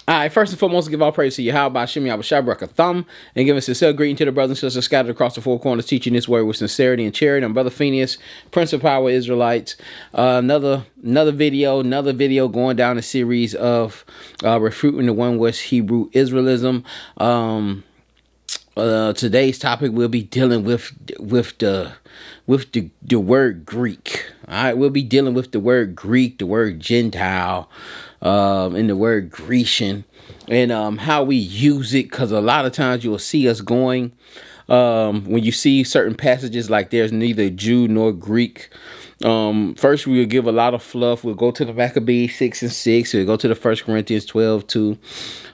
All right, first and foremost, give all praise to Yahweh, Shimmy, Abba, Thumb, and give us a sincere greeting to the brothers and sisters scattered across the four corners, teaching this word with sincerity and charity. And Brother Phineas, Prince of Power Israelites, another video going down a series of refuting the one West Hebrew Israelism. Today's topic we'll be dealing with the word Greek. All right, we'll be dealing with the word Greek, the word Gentile, and the word Grecian, and how we use it. Because a lot of times you'll see us going when you see certain passages like there's neither Jew nor Greek. First we'll give a lot of fluff. We'll go to the Maccabees 6:6. We'll go to the 1 Corinthians 12:2.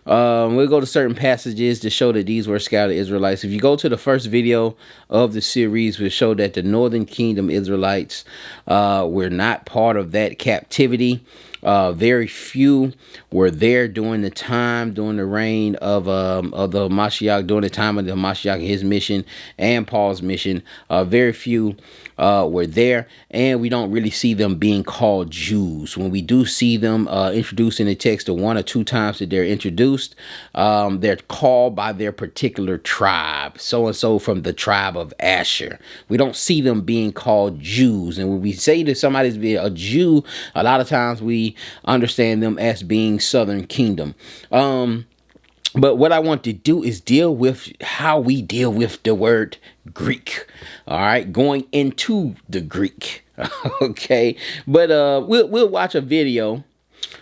We'll go to certain passages to show that these were scattered Israelites. If you go to the first video of the series, we'll show that the Northern Kingdom Israelites were not part of that captivity. Very few were there during the reign of the Mashiach, during the time of the Mashiach, his mission and Paul's mission. Very few were there, and we don't really see them being called Jews. When we do see them introduced in the text, the one or two times that they're introduced, they're called by their particular tribe, so and so from the tribe of Asher. We don't see them being called Jews. And when we say that somebody's being a Jew, a lot of times we understand them as being Southern Kingdom. But what I want to do is deal with how we deal with the word Greek. All right, going into the Greek. Okay, but we'll watch a video.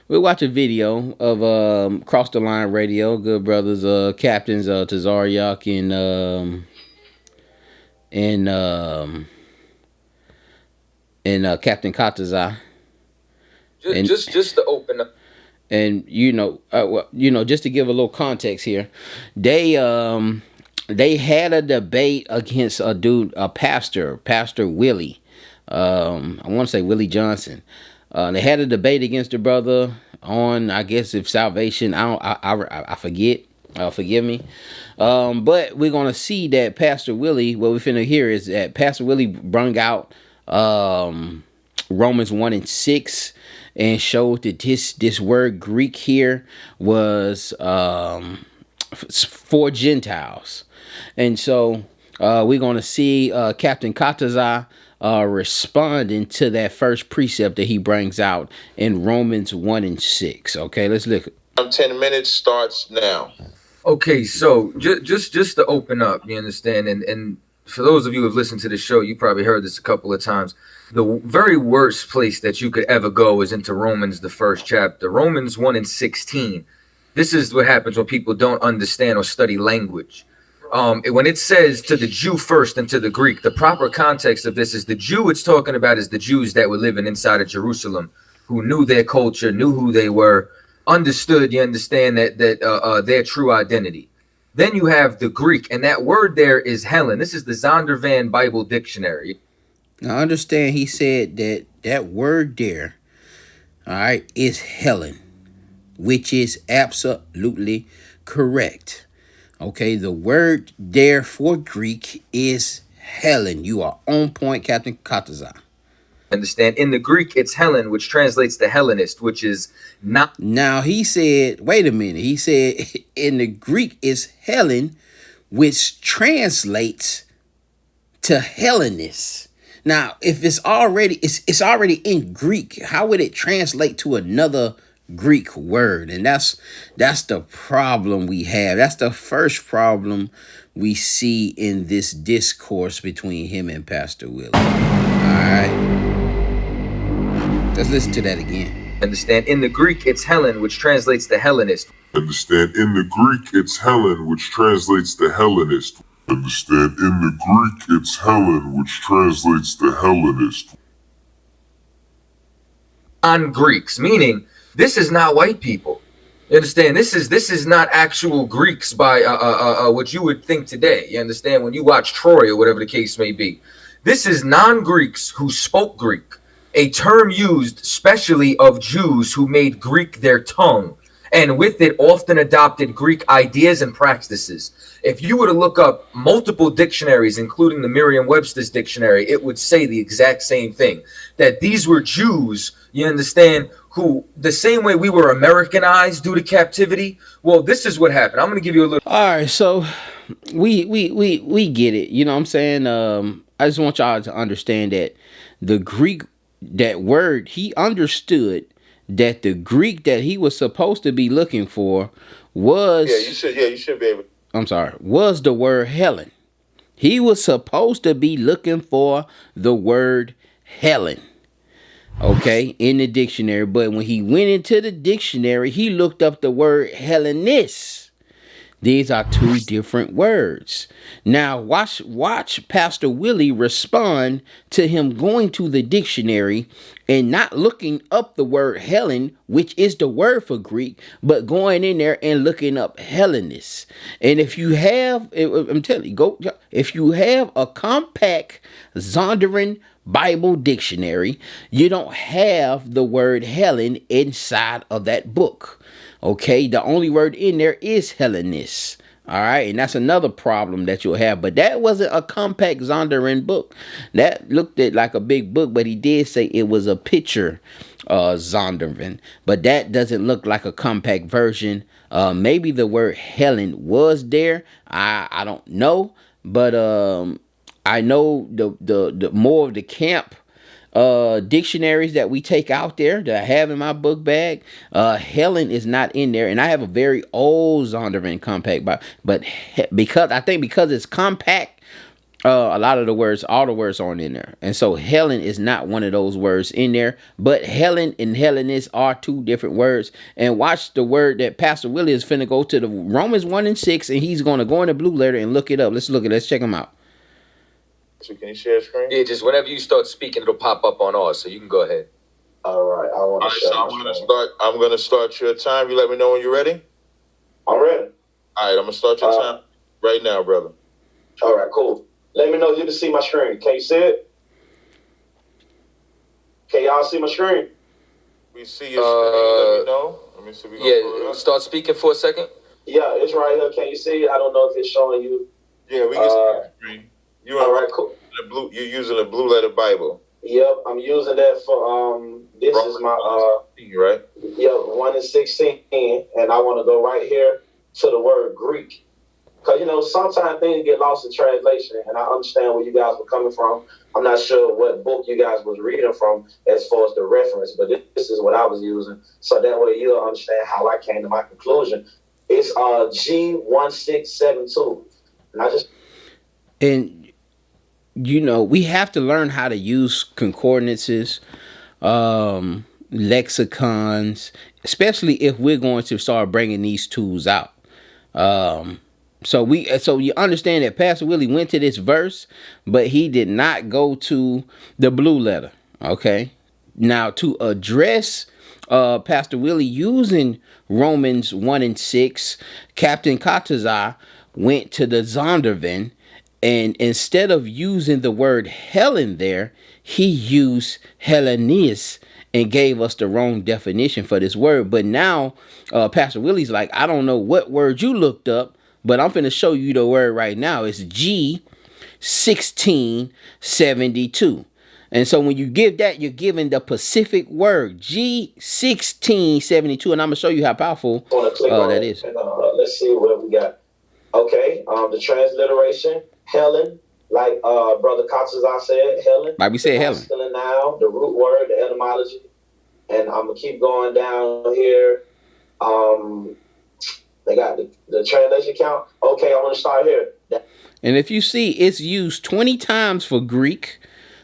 We'll watch a video of Cross the Line Radio, good brothers, captains Tazaryak and Captain Kataza. Just to open up. And just to give a little context here, they had a debate against Pastor Willie. I want to say Willie Johnson. They had a debate against the brother on, I guess, if salvation. I forget. Forgive me. But we're gonna see that Pastor Willie. What we're finna hear is that Pastor Willie brung out Romans 1:6. And showed that this word Greek here was for Gentiles. And so we're going to see Captain Kataza responding to that first precept that he brings out in Romans 1:6. Okay, let's look. 10 minutes starts now. Okay, so just to open up, you understand, and for those of you who have listened to the show, you probably heard this a couple of times. The very worst place that you could ever go is into Romans, the first chapter. Romans 1:16. This is what happens when people don't understand or study language. When it says to the Jew first and to the Greek, the proper context of this is the Jew it's talking about is the Jews that were living inside of Jerusalem, who knew their culture, knew who they were, understood, you understand, that their true identity. Then you have the Greek, and that word there is Helen. This is the Zondervan Bible Dictionary. Now understand, he said that word there, all right, is Helen, which is absolutely correct. Okay, the word there for Greek is Helen. You are on point, Captain Kataza. Understand? In the Greek, it's Helen, which translates to Hellenist, which is not. Now he said, wait a minute. He said in the Greek is Helen, which translates to Hellenist. Now, if it's already in Greek, how would it translate to another Greek word? And that's the problem we have. That's the first problem we see in this discourse between him and Pastor Willie. All right. Let's listen to that again. Understand? In the Greek, it's Helen, which translates to Hellenist. Understand? In the Greek, it's Helen, which translates to Hellenist. Understand? In the Greek, it's Helen, which translates to Hellenist. On Greeks, meaning this is not white people. You understand? This is not actual Greeks by what you would think today. You understand? When you watch Troy or whatever the case may be. This is non-Greeks who spoke Greek, a term used specially of Jews who made Greek their tongue and with it often adopted Greek ideas and practices. If you were to look up multiple dictionaries, including the Merriam-Webster's dictionary, it would say the exact same thing, that these were Jews, you understand, who, the same way we were Americanized due to captivity, well, this is what happened. I'm going to give you a little. All right, so we get it. You know what I'm saying? I just want y'all to understand that the Greek, that word, he understood that the Greek that he was supposed to be looking for was, you should be able. I'm sorry, was the word Helen. He was supposed to be looking for the word Helen, okay, in the dictionary. But when he went into the dictionary, he looked up the word Hellenist. These are two different words. Now watch Pastor Willie respond to him going to the dictionary and not looking up the word Helen, which is the word for Greek, but going in there and looking up Hellenist. And if you have, I'm telling you, if you have a compact Zondervan Bible dictionary, you don't have the word Helen inside of that book. Okay, the only word in there is Hellenist. All right, and that's another problem that you'll have. But that wasn't a compact Zondervan book. That looked at like a big book, but he did say it was a picture Zondervan. But that doesn't look like a compact version. Maybe the word Helen was there. I don't know, but I know the more of the camp dictionaries that we take out there that I have in my book bag, Helen is not in there. And I have a very old Zondervan compact, but because it's compact, a lot of the words, all the words aren't in there. And so Helen is not one of those words in there. But Helen and Hellenist are two different words. And watch the word that Pastor Willie is finna go to the Romans 1:6, and he's going to go in the blue letter and look it up. Let's check him out. So can you share a screen? Yeah, just whenever you start speaking, it'll pop up on ours, so you can go ahead. All right, I'm gonna start your time. You let me know when you're ready. I'm ready. All right, I'm gonna start your time right now, brother. All right, cool. Let me know if you can see my screen. Can you see it? Can y'all see my screen? We see your screen. Let me know. Let me see. Yeah, start speaking for a second. Yeah, it's right here. Can you see it? I don't know if it's showing you. Yeah, we can see the screen. All right, cool. You're using a blue letter Bible. Yep, I'm using that for this Romans is my right? Yep, 1:16, and I want to go right here to the word Greek, because sometimes things get lost in translation, and I understand where you guys were coming from. I'm not sure what book you guys was reading from as far as the reference, but this is what I was using, so that way you'll understand how I came to my conclusion. It's G1672, And we have to learn how to use concordances, lexicons, especially if we're going to start bringing these tools out. So you understand that Pastor Willie went to this verse, but he did not go to the blue letter. Okay. Now to address Pastor Willie using Romans 1:6, Captain Katazai went to the Zondervan. And instead of using the word Helen there, he used Hellenist and gave us the wrong definition for this word. But now Pastor Willie's like, I don't know what word you looked up, but I'm finna show you the word right now. It's G1672. And so when you give that, you're giving the Pacific word, G1672. And I'm going to show you how powerful that is. And, let's see what we got. Okay, the transliteration, Helen, like Brother Katsuzai said, Helen. Like we said, Helen. Now, the root word, the etymology. And I'm going to keep going down here. They got the translation count. Okay, I want to start here. And if you see, it's used 20 times for Greek,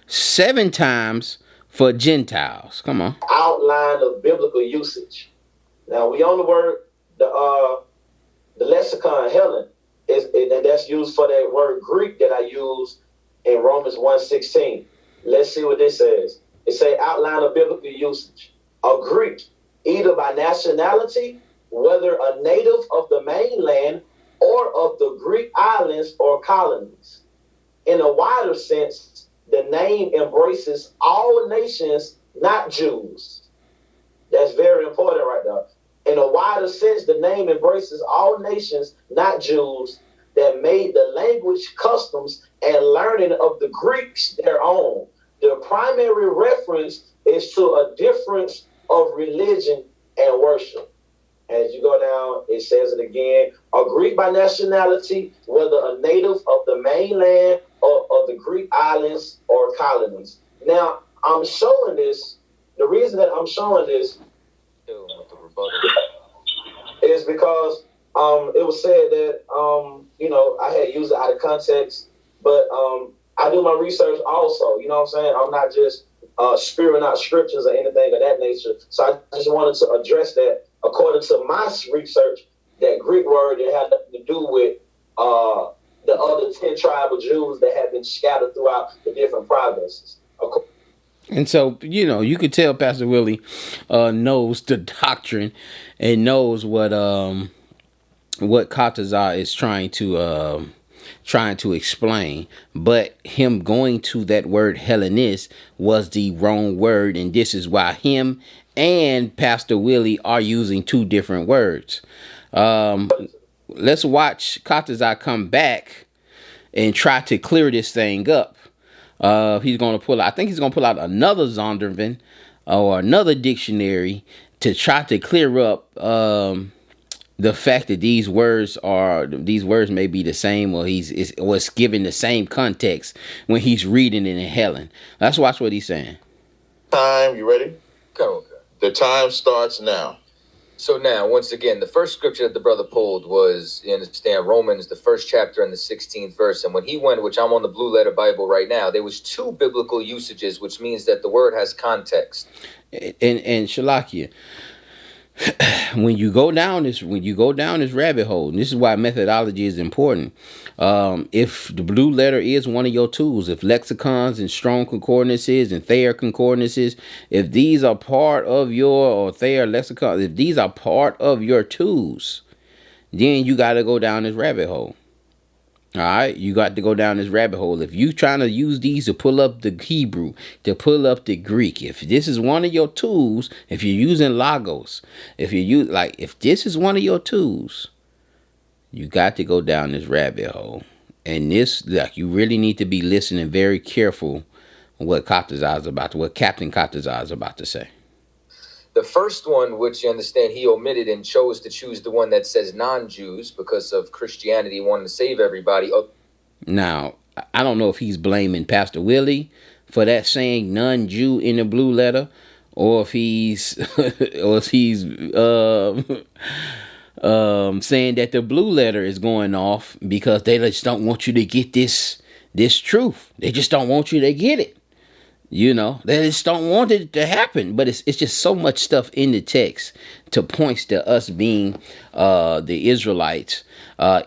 7 times for Gentiles. Come on. Outline of biblical usage. Now, we on the word, the lexicon, Helen. And that's used for that word Greek that I use in Romans 1:16. Let's see what this says. It say outline of biblical usage. A Greek, either by nationality, whether a native of the mainland or of the Greek islands or colonies. In a wider sense, the name embraces all nations, not Jews. That's very important right there. In a wider sense, the name embraces all nations, not Jews, that made the language, customs, and learning of the Greeks their own. The primary reference is to a difference of religion and worship. As you go down, it says it again. A Greek by nationality, whether a native of the mainland or of the Greek islands or colonies. Now, I'm showing this. The reason that I'm showing this is because it was said that I had used it out of context, but I do my research also. You know what I'm saying? I'm not just spewing out scriptures or anything of that nature. So I just wanted to address that. According to my research, that Greek word, it had nothing to do with the other 10 tribal Jews that have been scattered throughout the different provinces. And so, you could tell Pastor Willie knows the doctrine and knows what Katazar is trying to explain. But him going to that word Hellenist was the wrong word, and this is why him and Pastor Willie are using two different words. Let's watch Katazar come back and try to clear this thing up. He's going to pull out another Zondervan or another dictionary to try to clear up the fact that these words may be the same, or was given the same context when he's reading it in Helen. Let's watch what he's saying. Time, you ready? Go. The time starts now. So now, once again, the first scripture that the brother pulled was, you understand, Romans, the first chapter and the 16th verse. And when he went, which I'm on the Blue Letter Bible right now, there was two biblical usages, which means that the word has context. And Shalakia, when you go down this rabbit hole, and this is why methodology is important. If the Blue Letter is one of your tools, if lexicons and strong concordances and Thayer concordances, if these are part of or Thayer lexicons, if these are part of your tools, then you got to go down this rabbit hole. All right, you got to go down this rabbit hole. If you trying to use these to pull up the Hebrew, to pull up the Greek, if this is one of your tools, if you're using Logos, if this is one of your tools, you got to go down this rabbit hole. And you really need to be listening very careful what Captain Katazar is about to say. The first one, which you understand he omitted and chose to choose the one that says non-Jews because of Christianity wanting to save everybody. Now, I don't know if he's blaming Pastor Willie for that saying non-Jew in the Blue Letter, or if he's saying that the Blue Letter is going off because they just don't want you to get this truth. They just don't want you to get it. They just don't want it to happen. But it's just so much stuff in the text to points to us being the Israelites.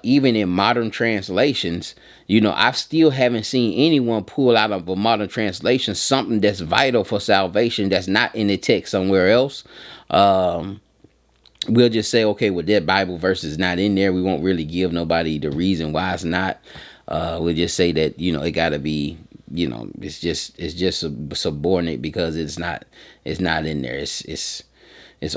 Even in modern translations, I still haven't seen anyone pull out of a modern translation something that's vital for salvation that's not in the text somewhere else. We'll just say, okay, well, that Bible verse is not in there. We won't really give nobody the reason why it's not. We'll just say that, it got to be, it's just subordinate because it's not in there. It's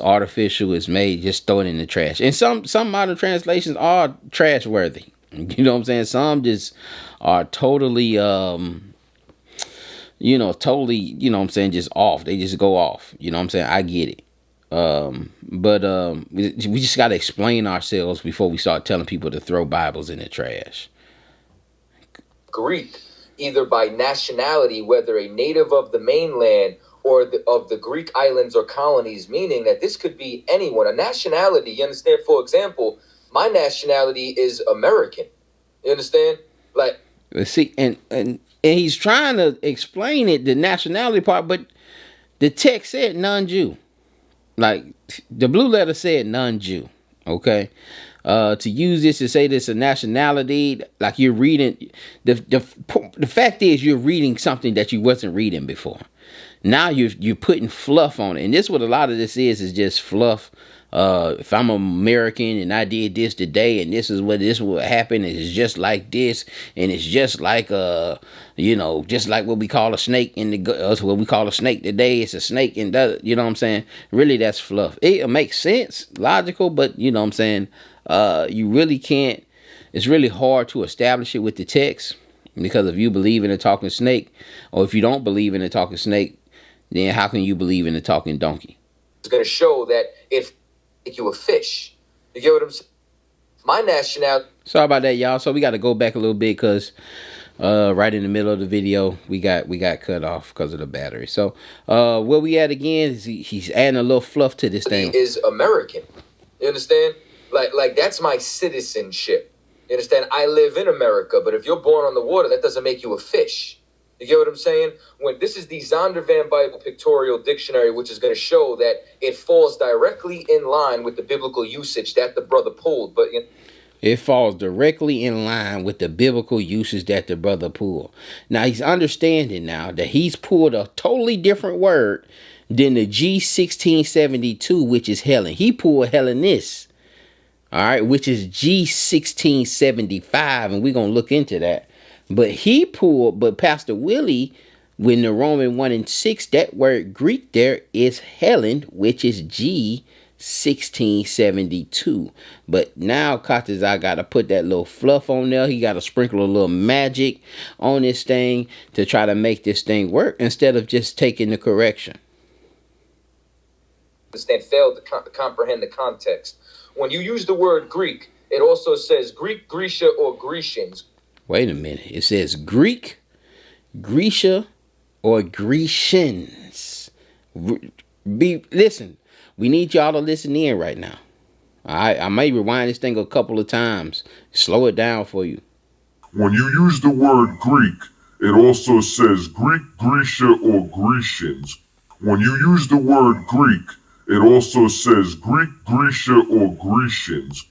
artificial. It's made. Just throw it in the trash. And some modern translations are trash worthy. You know what I'm saying? Some just are totally, just off. They just go off. You know what I'm saying? I get it. But we just got to explain ourselves before we start telling people to throw Bibles in the trash. Greek, either by nationality, whether a native of the mainland or of the Greek islands or colonies, meaning that this could be anyone. A nationality, you understand? For example, my nationality is American. You understand? Like, see, and he's trying to explain it, the nationality part, but the text said non-Jew. Like, the Blue Letter said non-Jew. Okay. To use this to say this a nationality, like you're reading, the fact is you're reading something that you wasn't reading before. Now you're putting fluff on it, and this what a lot of this is just fluff, if I'm American and I did this today and this will happen, it's just like this, and it's just like just like what we call a snake what we call a snake today, it's a snake, and you know what I'm saying? Really, that's fluff. It makes sense, logical, but you know what I'm saying? You really can't. It's really hard to establish it with the text, because if you believe in a talking snake, or if you don't believe in a talking snake, then how can you believe in a talking donkey? It's going to show that if you a fish, you get what I'm saying? My nationality. Sorry about that, y'all. So we got to go back a little bit because right in the middle of the video we got cut off because of the battery. So where we at again is he's adding a little fluff to this thing. Is American. You understand? Like that's my citizenship. You understand? I live in America, but if you're born on the water, that doesn't make you a fish. You get what I'm saying? When this is the Zondervan Bible Pictorial Dictionary, which is going to show that it falls directly in line with the biblical usage that the brother pulled. But it falls directly in line with the biblical usage that the brother pulled. Now he's understanding now that he's pulled a totally different word than the G1672, which is Helen. He pulled Hellenist, all right, which is G1675, and we're going to look into that. But Pastor Willie, when the Roman 1:6, that word Greek there is Helen, which is G1672. But now Katazai got to put that little fluff on there. He got to sprinkle a little magic on this thing to try to make this thing work instead of just taking the correction. Failed to comprehend the context. When you use the word Greek, it also says Greek, Grecia, or Grecians. Wait a minute. It says Greek, Grecia, or Grecians. Listen, we need y'all to listen in right now. All right, I may rewind this thing a couple of times. Slow it down for you. When you use the word Greek, it also says Greek, Grecia, or Grecians. When you use the word Greek, it also says Greek, Grecia, or Grecians.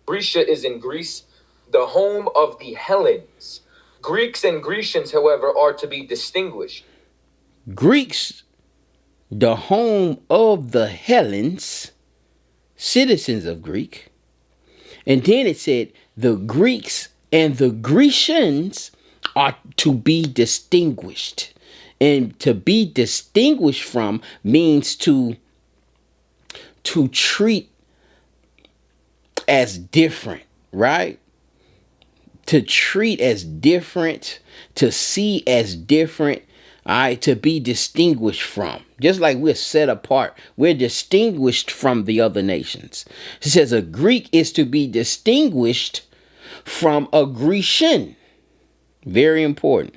Grecia is in Greece, the home of the Hellenes. Greeks and Grecians, however, are to be distinguished. Greeks, the home of the Hellenes, citizens of Greek. And then it said the Greeks and the Grecians are to be distinguished. And to be distinguished from means to treat as different, right? To treat as different, to see as different, all right, to be distinguished from. Just like we're set apart, we're distinguished from the other nations. It says a Greek is to be distinguished from a Grecian. Very important.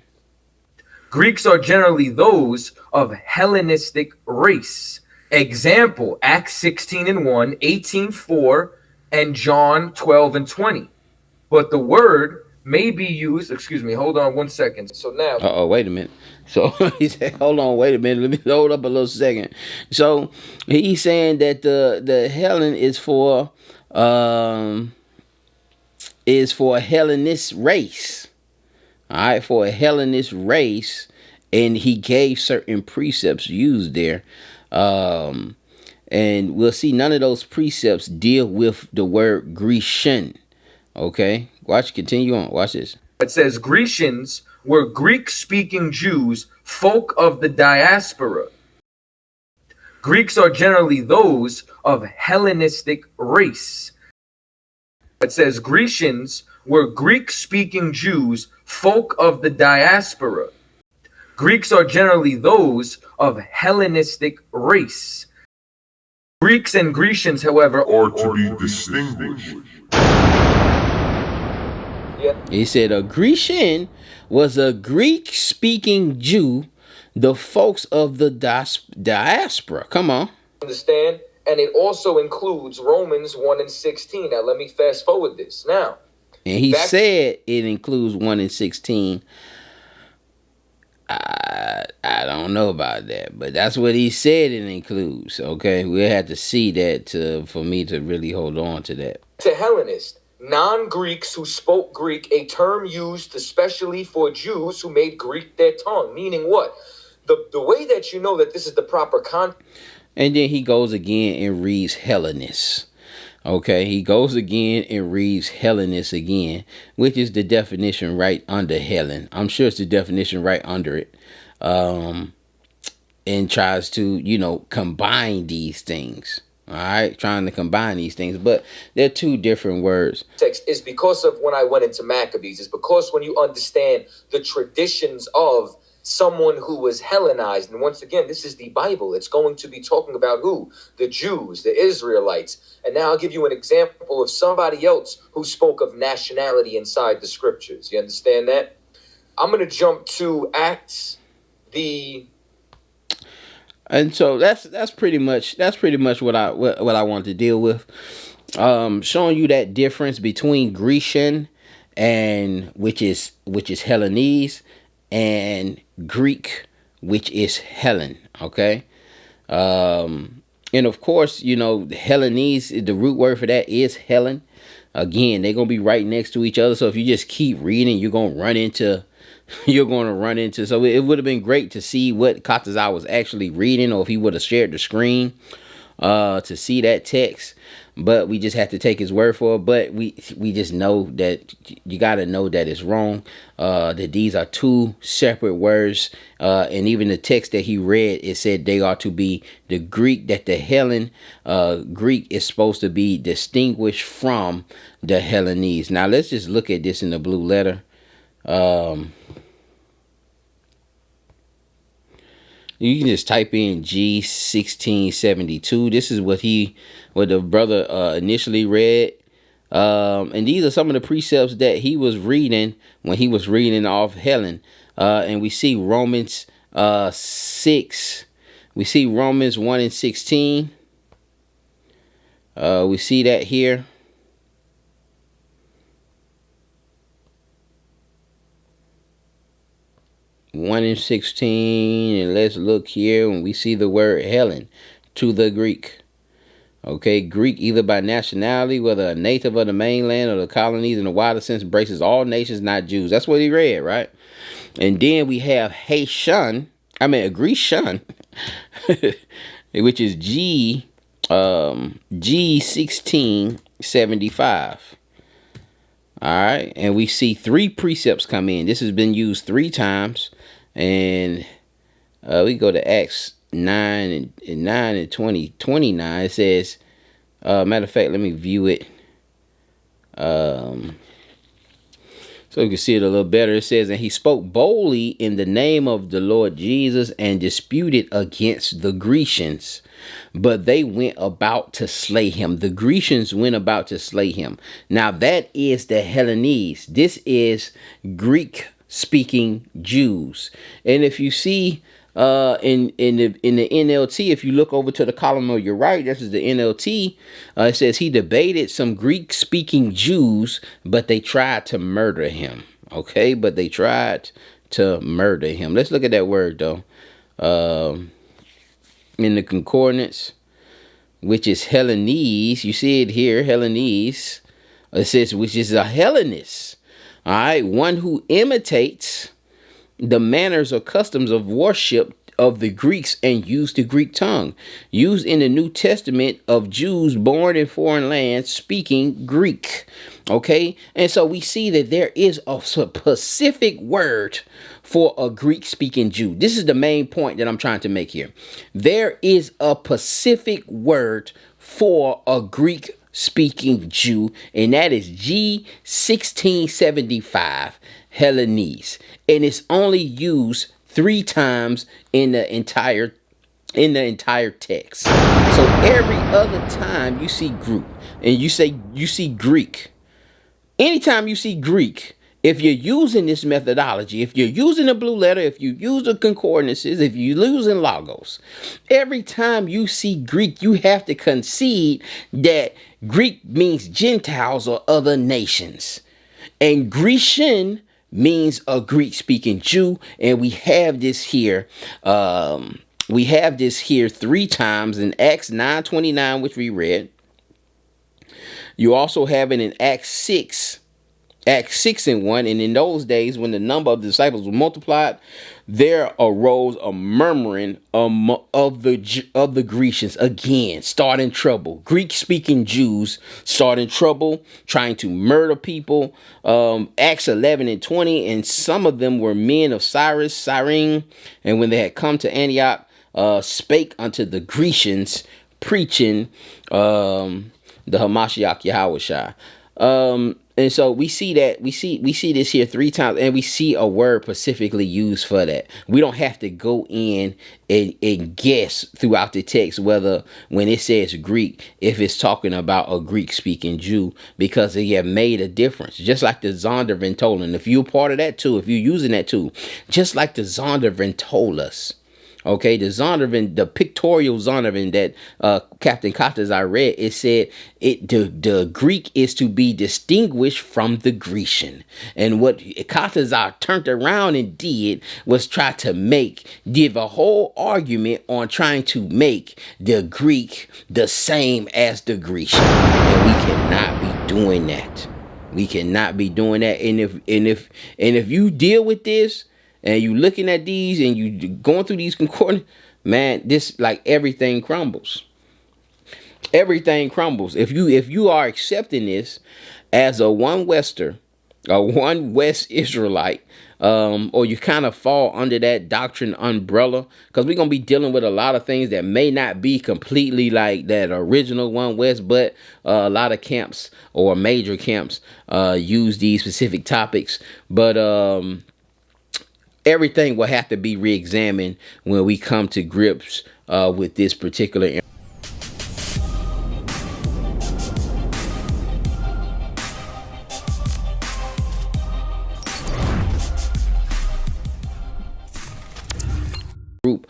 Greeks are generally those of Hellenistic race. Example, Acts 16:1, 18:4, and John 12:20. But the word may be used, excuse me, hold on one second. So now. Wait a minute. So he said, hold on, wait a minute. Let me hold up a little second. So he's saying that the Helen is for a Hellenist race. All right, for a Hellenist race, and he gave certain precepts used there. And we'll see none of those precepts deal with the word Grecian. Okay, continue on. Watch this. It says Grecians were Greek-speaking Jews, folk of the diaspora. Greeks are generally those of Hellenistic race. It says Grecians were Greek-speaking Jews, folk of the diaspora. Greeks are generally those of Hellenistic race. Greeks and Grecians, however, are to be distinguished. He said a Grecian was a Greek-speaking Jew, the folks of the diaspora. Come on. Understand? And it also includes Romans 1:16. Now, let me fast forward this. Now. And he said it includes 1:16. I don't know about that, but that's what he said it includes. Okay, we'll have to see that for me to really hold on to that. To Hellenist, non-Greeks who spoke Greek, a term used especially for Jews who made Greek their tongue. Meaning what? The way that you know that this is the proper context. And then he goes again and reads Hellenist. Okay, he goes again and reads Hellenist again, which is the definition right under Helen. I'm sure it's the definition right under it. And tries to, combine these things. All right, trying to combine these things, but they're two different words. Text is because of when I went into Maccabees. It's because when you understand the traditions of someone who was Hellenized, and once again, this is the Bible. It's going to be talking about who? The Jews, the Israelites. And now I'll give you an example of somebody else who spoke of nationality inside the scriptures. You understand that? I'm going to jump to Acts and so that's pretty much what I want to deal with. Showing you that difference between Grecian and which is Hellenese, and Greek, which is Helen. Okay. And of course, Hellenese, the root word for that is Helen. Again, they're gonna be right next to each other. So if you just keep reading, you're gonna run into. So it would have been great to see what Katazai was actually reading, or if he would have shared the screen to see that text. But we just have to take his word for it. But we just know that you got to know that it's wrong. That these are two separate words. And even the text that he read, it said they are to be the Greek, that the Hellen Greek is supposed to be distinguished from the Hellenese. Now let's just look at this in the blue letter. You can just type in G1672. This is what the brother initially read. And these are some of the precepts that he was reading when he was reading off Helen. And we see Romans 6. We see Romans 1 and 16. We see that here. 1 and 16, and let's look here when we see the word Helen to the Greek. Okay, Greek either by nationality, whether a native of the mainland or the colonies in the wider sense, embraces all nations, not Jews. That's what he read, right? And then we have Grecian, which is G1675. All right, and we see 3 precepts come in. This has been used 3 times, and we go to Acts 9 and 29. It says, matter of fact, let me view it so you can see it a little better. It says, and he spoke boldly in the name of the Lord Jesus and disputed against the Grecians, but they went about to slay him. The Grecians went about to slay him. Now that is the Hellenese. This is Greek speaking Jews. And if you see in the NLT, if you look over to the column on your right, this is the NLT. It says he debated some Greek speaking Jews, but they tried to murder him. Okay, but they tried to murder him. Let's look at that word though. In the concordance, which is Hellenese, you see it here, Hellenese. It says which is a Hellenist. All right, one who imitates the manners or customs of worship of the Greeks and use the Greek tongue, used in the New Testament of Jews born in foreign lands speaking Greek. Okay, and so we see that there is a specific word for a Greek speaking Jew. This is the main point that I'm trying to make here. There is a specific word for a Greek speaking Jew, and that is G1675 Hellenese, and it's only used 3 times in the entire text. So every other time you see group and you see Greek, anytime you see Greek, if you're using this methodology, if you're using the blue letter, if you use the concordances, if you're using logos, every time you see Greek, you have to concede that Greek means Gentiles or other nations, and Grecian means a Greek-speaking Jew, and we have this here. We have this here 3 times in Acts 9:29, which we read. You also have it in Acts 6. Acts 6:1, and in those days when the number of the disciples was multiplied, there arose a murmuring of the Grecians, again starting trouble. Greek-speaking Jews starting trouble, trying to murder people. Acts 11:20, and some of them were men of Cyrene, and when they had come to Antioch, spake unto the Grecians, preaching the Hamashiach Yahushua. And so we see that we see this here 3 times, and we see a word specifically used for that. We don't have to go in and guess throughout the text whether when it says Greek, if it's talking about a Greek speaking Jew, because they have made a difference. Just like the Zondervan told, and if you're part of that too, if you're using that too, just like the Zondervan told us. Okay, the Zondervan, the pictorial Zondervan that Captain Katazai read, it said the Greek is to be distinguished from the Grecian. And what Katazai turned around and did was try to give a whole argument on trying to make the Greek the same as the Grecian. And we cannot be doing that. We cannot be doing that. And if you deal with this, and you looking at these and you going through these concordance, man, this, like, everything crumbles. Everything crumbles. If you are accepting this as a one West Israelite, or you kind of fall under that doctrine umbrella, because we're going to be dealing with a lot of things that may not be completely like that original One West, but a lot of camps or major camps use these specific topics. But everything will have to be re-examined when we come to grips with this particular group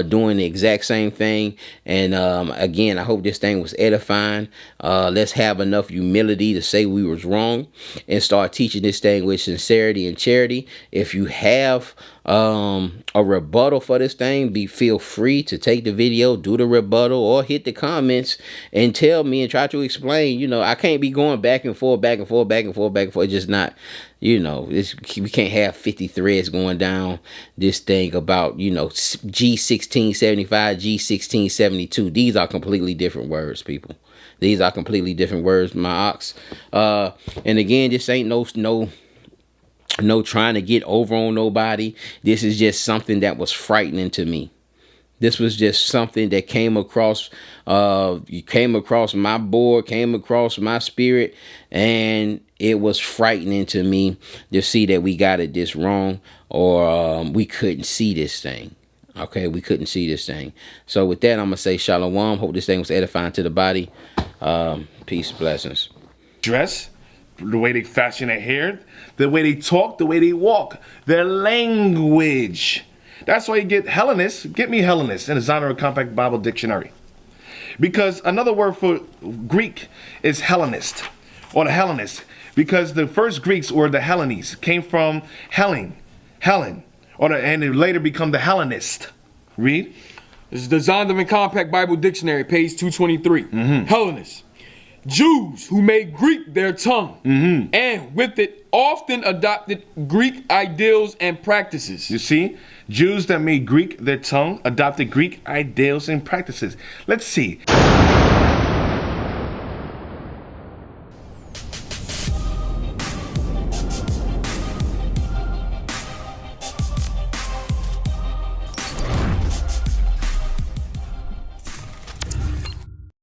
doing the exact same thing. And again, I hope this thing was edifying. Let's have enough humility to say we was wrong and start teaching this thing with sincerity and charity. If you have a rebuttal for this thing, feel free to take the video, do the rebuttal, or hit the comments and tell me and try to explain. You know, I can't be going back and forth, back and forth, back and forth, back and forth. It's just not, you know, we can't have 50 threads going down this thing about, you know, G1675, G1672. These are completely different words, people. These are completely different words, my ox. And again, this ain't no trying to get over on nobody. This is just something that was frightening to me. This was just something that came across my board, came across my spirit, and it was frightening to me to see that we got it this wrong, or we couldn't see this thing. Okay, we couldn't see this thing. So with that, I'm gonna say shalom. Hope this thing was edifying to the body. Peace, blessings. Dress, the way they fashion their hair, the way they talk, the way they walk, their language. That's why you get Hellenists. Get me Hellenists in the Zondervan Compact Bible Dictionary. Because another word for Greek is Hellenist, or the Hellenist. Because the first Greeks, or the Hellenes, came from Helen, and it later become the Hellenist. Read. This is the Zondervan Compact Bible Dictionary, page 223. Hellenists, Jews who made Greek their tongue, and with it often adopted Greek ideals and practices. You see? Jews that made Greek their tongue adopted Greek ideals and practices. Let's see.